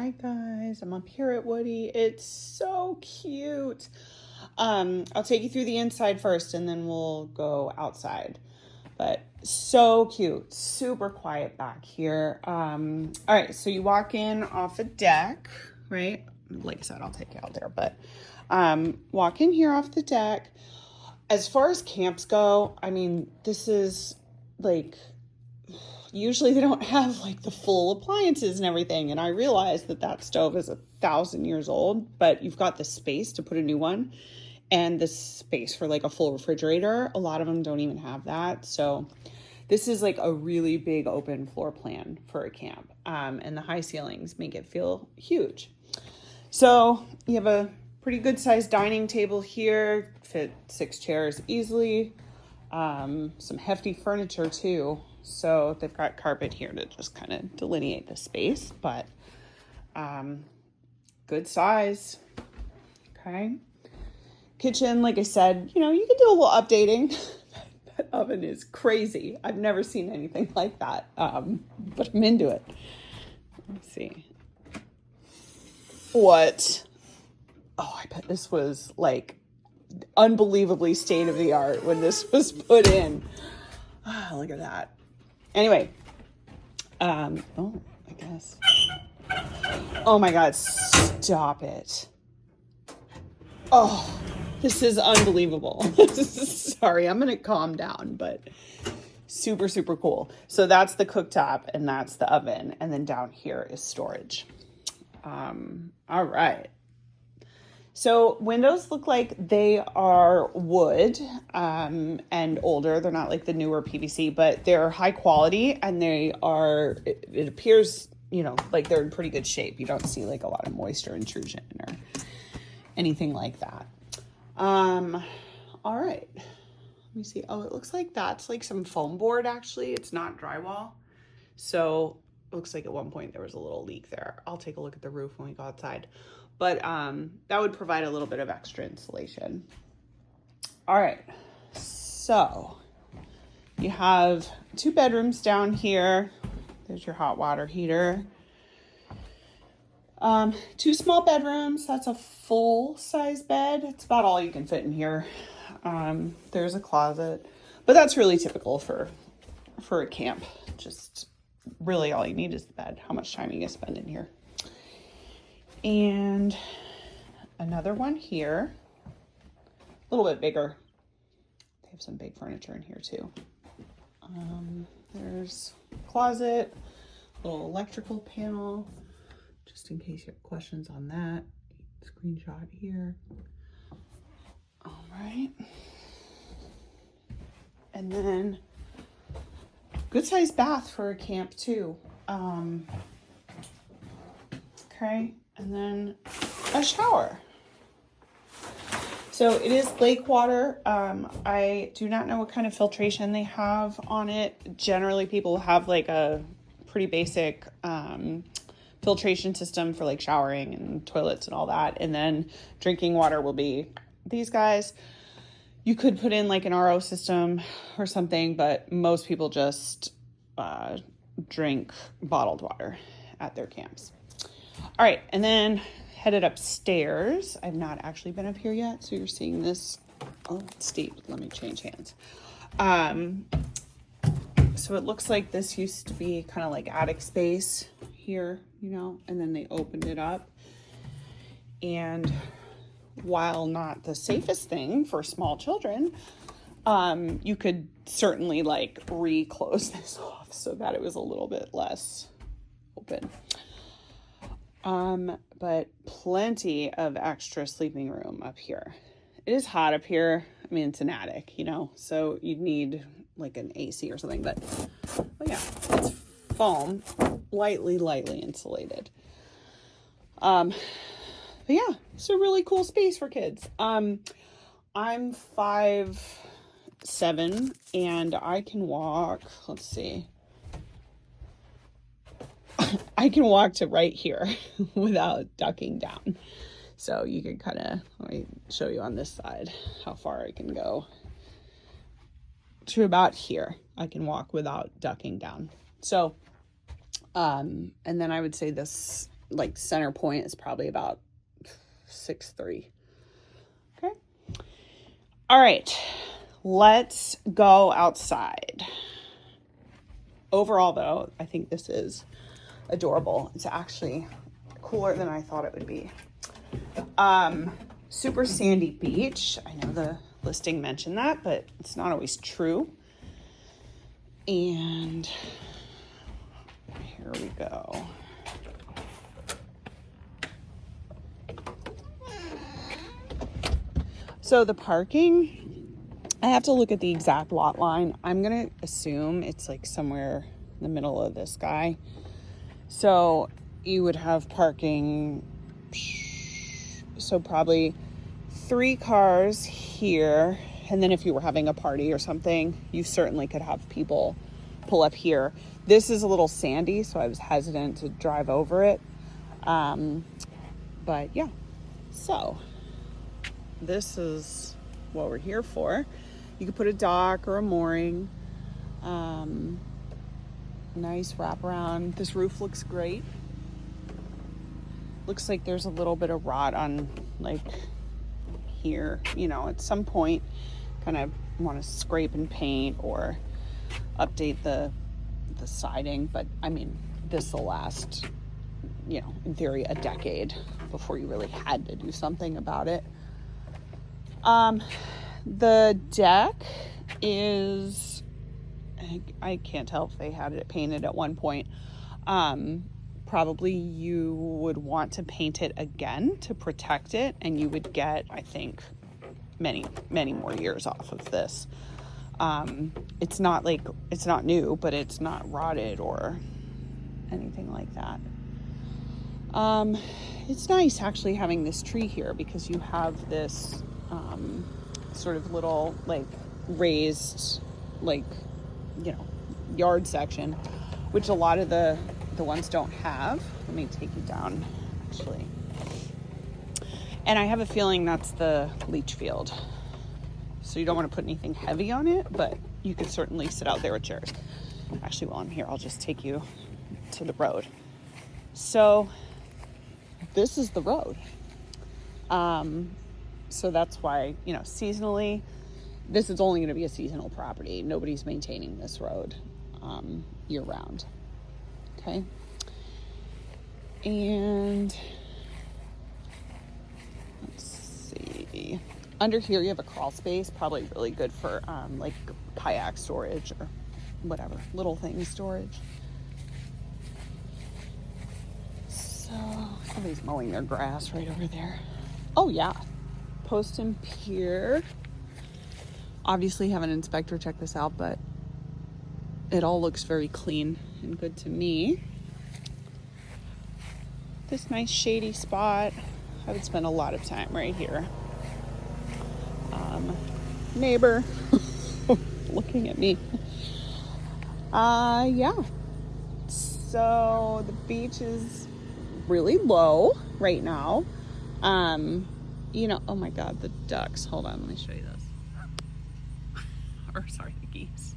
Hi guys, I'm up here at Woody. It's so cute. I'll take you through the inside first and then we'll go outside. But so cute, super quiet back here. All right, so you walk in off a deck, right? Like I said, I'll take you out there, but walk in here off the deck. As far as camps go, I mean, this is like usually they don't have like the full appliances and everything. And I realize that stove is 1,000 years old, but you've got the space to put a new one and the space for like a full refrigerator. A lot of them don't even have that. So this is like a really big open floor plan for a camp. And the high ceilings make it feel huge. So you have a pretty good sized dining table here, fit 6 chairs easily. Some hefty furniture too. So they've got carpet here to just kind of delineate the space, but good size. Okay. Kitchen, like I said, you can do a little updating. That oven is crazy. I've never seen anything like that, but I'm into it. Let's see. What? Oh, I bet this was like unbelievably state of the art when this was put in. Oh, look at that. Anyway, oh, I guess. Oh my God, stop it. Oh, this is unbelievable. Sorry, I'm going to calm down, but super, super cool. So that's the cooktop and that's the oven. And then down here is storage. All right. So windows look like they are wood and older. They're not like the newer PVC, but they're high quality and it appears, like they're in pretty good shape. You don't see like a lot of moisture intrusion or anything like that. All right. Let me see. Oh, it looks like that's like some foam board actually. It's not drywall. So it looks like at one point there was a little leak there. I'll take a look at the roof when we go outside. But that would provide a little bit of extra insulation. All right, so you have 2 bedrooms down here. There's your hot water heater. 2 small bedrooms. That's a full-size bed. It's about all you can fit in here. There's a closet, but that's really typical for a camp. Just really all you need is the bed. How much time are you gonna spend in here? And another one here, a little bit bigger. They have some big furniture in here too. There's a closet, little electrical panel, just in case you have questions on that. Screenshot here. All right. And then good sized bath for a camp too. Okay. And then a shower. So it is lake water. I do not know what kind of filtration they have on it. Generally, people have like a pretty basic filtration system for like showering and toilets and all that. And then drinking water will be these guys. You could put in like an RO system or something, but most people just drink bottled water at their camps. All right, and then headed upstairs. I've not actually been up here yet, so you're seeing this. Oh, it's steep. Let me change hands. So it looks like this used to be kind of like attic space here, and then they opened it up. And while not the safest thing for small children, you could certainly like reclose this off so that it was a little bit less open. But plenty of extra sleeping room up here. It is hot up here. I mean, it's an attic, so you'd need like an AC or something, but yeah, it's foam, lightly insulated. But yeah, it's a really cool space for kids. I'm 5'7" and I can walk, let's see. I can walk to right here without ducking down. So you can let me show you on this side how far I can go. To about here, I can walk without ducking down. So, and then I would say this like center point is probably about 6'3". Okay. All right. Let's go outside. Overall, though, I think this is adorable. It's actually cooler than I thought it would be. Super sandy beach. I know the listing mentioned that, but it's not always true. And here we go. So the parking, I have to look at the exact lot line. I'm going to assume it's like somewhere in the middle of this guy. So you would have parking, so probably 3 cars here. And then if you were having a party or something, you certainly could have people pull up here. This is a little sandy, so I was hesitant to drive over it. But yeah, so this is what we're here for. You could put a dock or a mooring. Nice wraparound. This roof looks great. Looks like there's a little bit of rot on like here. You know, at some point, kind of want to scrape and paint or update the siding. But I mean, this will last, you know, in theory, a decade before you really had to do something about it. The deck is, I can't tell if they had it painted at one point. Probably you would want to paint it again to protect it, and you would get, I think, many more years off of this. It's not new, but it's not rotted or anything like that. It's nice actually having this tree here because you have this sort of little like raised like, you know, yard section, which a lot of the ones don't have. Let me take you down actually. And I have a feeling that's the leach field. So you don't want to put anything heavy on it, but you could certainly sit out there with chairs. Actually, while I'm here, I'll just take you to the road. So this is the road. So that's why, you know, seasonally, this is only going to be a seasonal property. Nobody's maintaining this road year round. Okay. And let's see. Under here, you have a crawl space, probably really good for like kayak storage or whatever, little thing storage. So somebody's mowing their grass right over there. Oh yeah, Post and Pier. Obviously have an inspector check this out, but it all looks very clean and good to me. This nice shady spot. I would spend a lot of time right here. Neighbor looking at me. Yeah. So the beach is really low right now. You know, oh my God, the ducks. Hold on, let me show you this. Or sorry, the geese.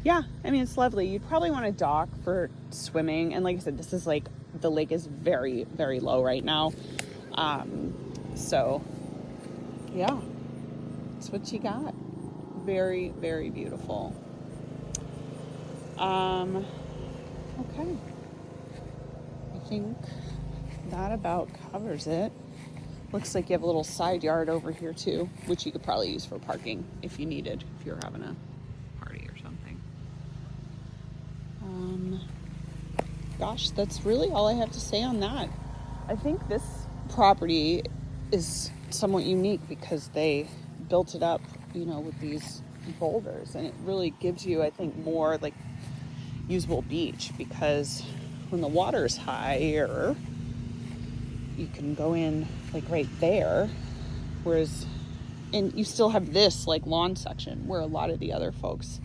Yeah, I mean, it's lovely. You'd probably want a dock for swimming. And like I said, this is like, the lake is very, very low right now. So yeah, that's what you got. Very, very beautiful. Okay. I think that about covers it. Looks like you have a little side yard over here too, which you could probably use for parking if you needed, if you're having a party or something. Gosh, that's really all I have to say on that. I think this property is somewhat unique because they built it up, you know, with these boulders, and it really gives you, I think, more like usable beach, because when the water's higher, you can go in like right there, whereas, and you still have this like lawn section where a lot of the other folks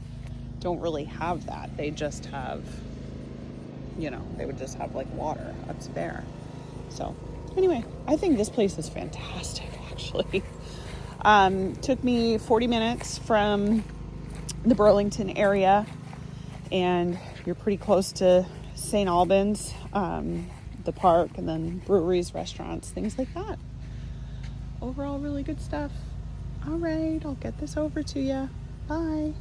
don't really have that. They just have, you know, they would just have like water up there. So anyway, I think this place is fantastic actually. Took me 40 minutes from the Burlington area, and you're pretty close to St. Albans, the park, and then breweries, restaurants, things like that. Overall, really good stuff. All right, I'll get this over to you. Bye.